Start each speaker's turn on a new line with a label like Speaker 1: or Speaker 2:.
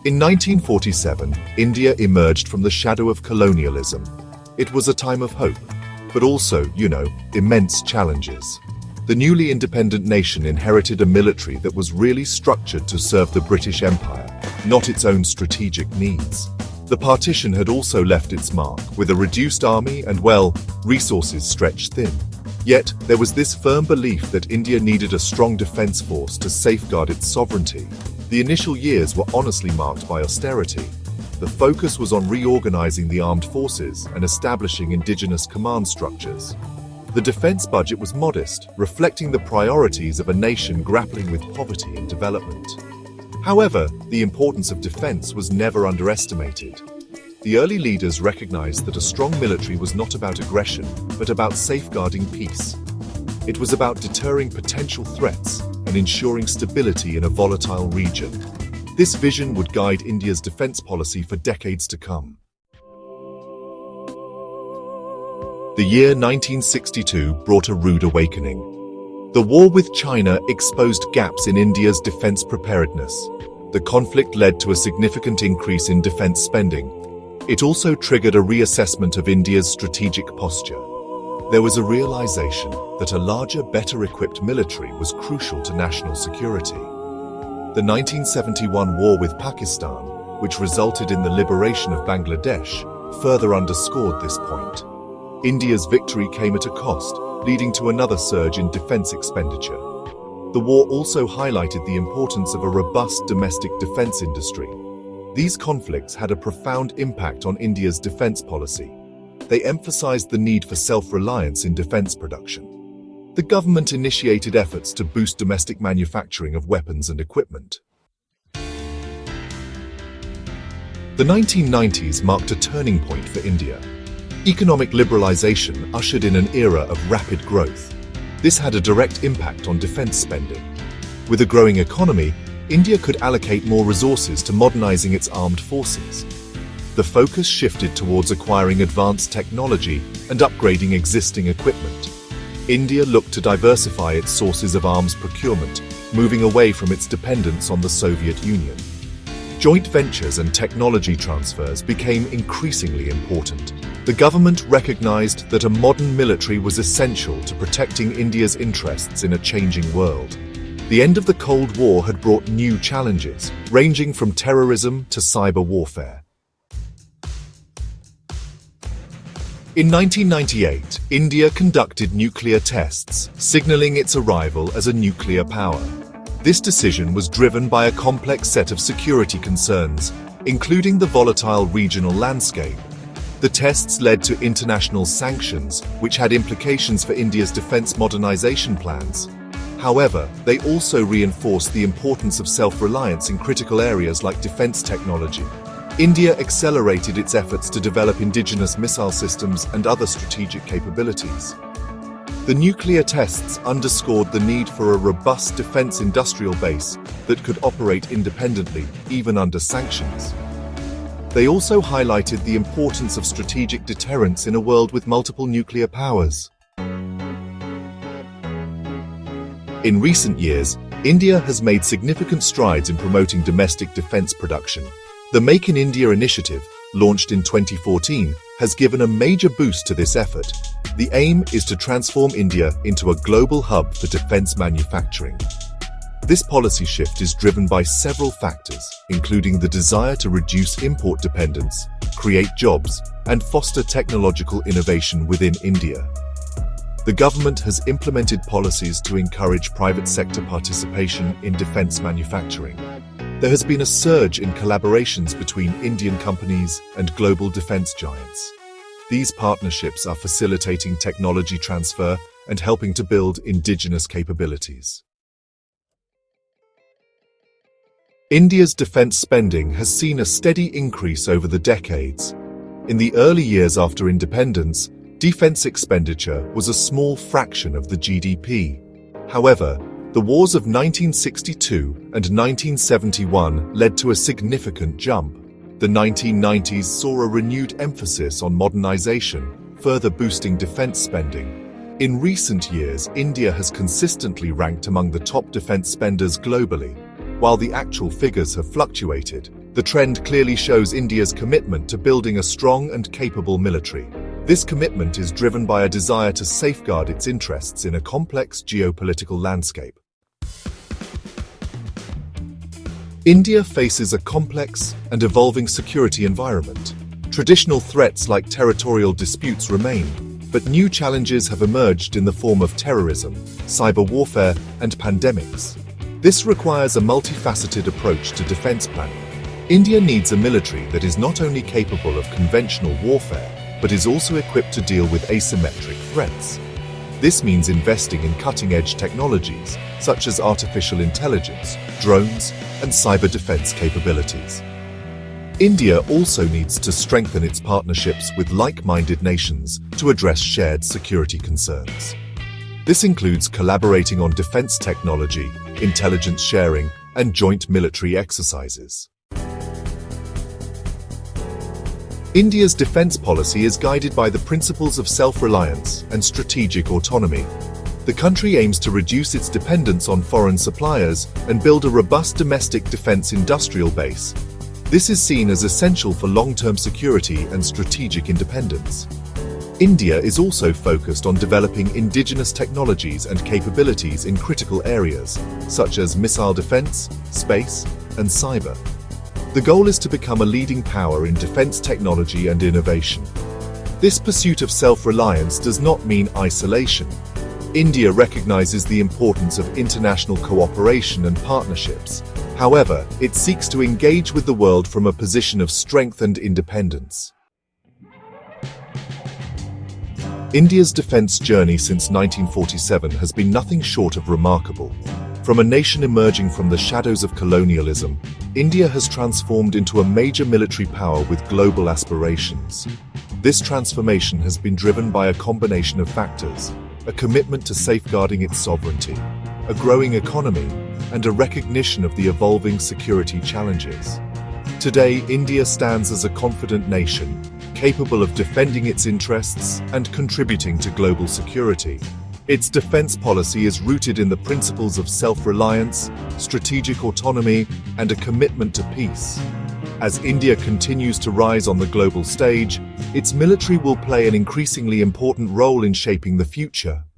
Speaker 1: In 1947, India emerged from the shadow of colonialism. It was a time of hope, but also, immense challenges. The newly independent nation inherited a military that was really structured to serve the British Empire, not its own strategic needs. The partition had also left its mark, with a reduced army and, resources stretched thin. Yet, there was this firm belief that India needed a strong defense force to safeguard its sovereignty. The initial years were honestly marked by austerity. The focus was on reorganizing the armed forces and establishing indigenous command structures. The defense budget was modest, reflecting the priorities of a nation grappling with poverty and development. However, the importance of defense was never underestimated. The early leaders recognized that a strong military was not about aggression, but about safeguarding peace. It was about deterring potential threats and ensuring stability in a volatile region. This vision would guide India's defense policy for decades to come. The year 1962 brought a rude awakening. The war with China exposed gaps in India's defense preparedness. The conflict led to a significant increase in defense spending. It also triggered a reassessment of India's strategic posture. There was a realization that a larger, better-equipped military was crucial to national security. The 1971 war with Pakistan, which resulted in the liberation of Bangladesh, further underscored this point. India's victory came at a cost, leading to another surge in defense expenditure. The war also highlighted the importance of a robust domestic defense industry. These conflicts had a profound impact on India's defense policy. They emphasized the need for self-reliance in defense production. The government initiated efforts to boost domestic manufacturing of weapons and equipment. The 1990s marked a turning point for India. Economic liberalization ushered in an era of rapid growth. This had a direct impact on defense spending. With a growing economy, India could allocate more resources to modernizing its armed forces. The focus shifted towards acquiring advanced technology and upgrading existing equipment. India looked to diversify its sources of arms procurement, moving away from its dependence on the Soviet Union. Joint ventures and technology transfers became increasingly important. The government recognized that a modern military was essential to protecting India's interests in a changing world. The end of the Cold War had brought new challenges, ranging from terrorism to cyber warfare. In 1998, India conducted nuclear tests, signaling its arrival as a nuclear power. This decision was driven by a complex set of security concerns, including the volatile regional landscape. The tests led to international sanctions, which had implications for India's defense modernization plans. However, they also reinforced the importance of self-reliance in critical areas like defense technology. India accelerated its efforts to develop indigenous missile systems and other strategic capabilities. The nuclear tests underscored the need for a robust defense industrial base that could operate independently, even under sanctions. They also highlighted the importance of strategic deterrence in a world with multiple nuclear powers. In recent years, India has made significant strides in promoting domestic defense production. The Make in India initiative, launched in 2014, has given a major boost to this effort. The aim is to transform India into a global hub for defense manufacturing. This policy shift is driven by several factors, including the desire to reduce import dependence, create jobs, and foster technological innovation within India. The government has implemented policies to encourage private sector participation in defense manufacturing. There has been a surge in collaborations between Indian companies and global defense giants. These partnerships are facilitating technology transfer and helping to build indigenous capabilities. India's defense spending has seen a steady increase over the decades. In the early years after independence, defense expenditure was a small fraction of the GDP. However, the wars of 1962 and 1971 led to a significant jump. The 1990s saw a renewed emphasis on modernization, further boosting defense spending. In recent years, India has consistently ranked among the top defense spenders globally. While the actual figures have fluctuated, The trend clearly shows India's commitment to building a strong and capable military. This commitment is driven by a desire to safeguard its interests in a complex geopolitical landscape. India faces a complex and evolving security environment. Traditional threats like territorial disputes remain, but new challenges have emerged in the form of terrorism, cyber warfare, and pandemics. This requires a multifaceted approach to defense planning. India needs a military that is not only capable of conventional warfare, but is also equipped to deal with asymmetric threats. This means investing in cutting-edge technologies, such as artificial intelligence, drones, and cyber defense capabilities. India also needs to strengthen its partnerships with like-minded nations to address shared security concerns. This includes collaborating on defense technology, intelligence sharing, and joint military exercises. India's defense policy is guided by the principles of self-reliance and strategic autonomy. The country aims to reduce its dependence on foreign suppliers and build a robust domestic defense industrial base. This is seen as essential for long-term security and strategic independence. India is also focused on developing indigenous technologies and capabilities in critical areas, such as missile defense, space, and cyber. The goal is to become a leading power in defense technology and innovation. This pursuit of self-reliance does not mean isolation. India recognizes the importance of international cooperation and partnerships. However, it seeks to engage with the world from a position of strength and independence. India's defense journey since 1947 has been nothing short of remarkable. From a nation emerging from the shadows of colonialism, India has transformed into a major military power with global aspirations. This transformation has been driven by a combination of factors: a commitment to safeguarding its sovereignty, a growing economy, and a recognition of the evolving security challenges. Today, India stands as a confident nation, capable of defending its interests and contributing to global security. Its defense policy is rooted in the principles of self-reliance, strategic autonomy, and a commitment to peace. As India continues to rise on the global stage, its military will play an increasingly important role in shaping the future.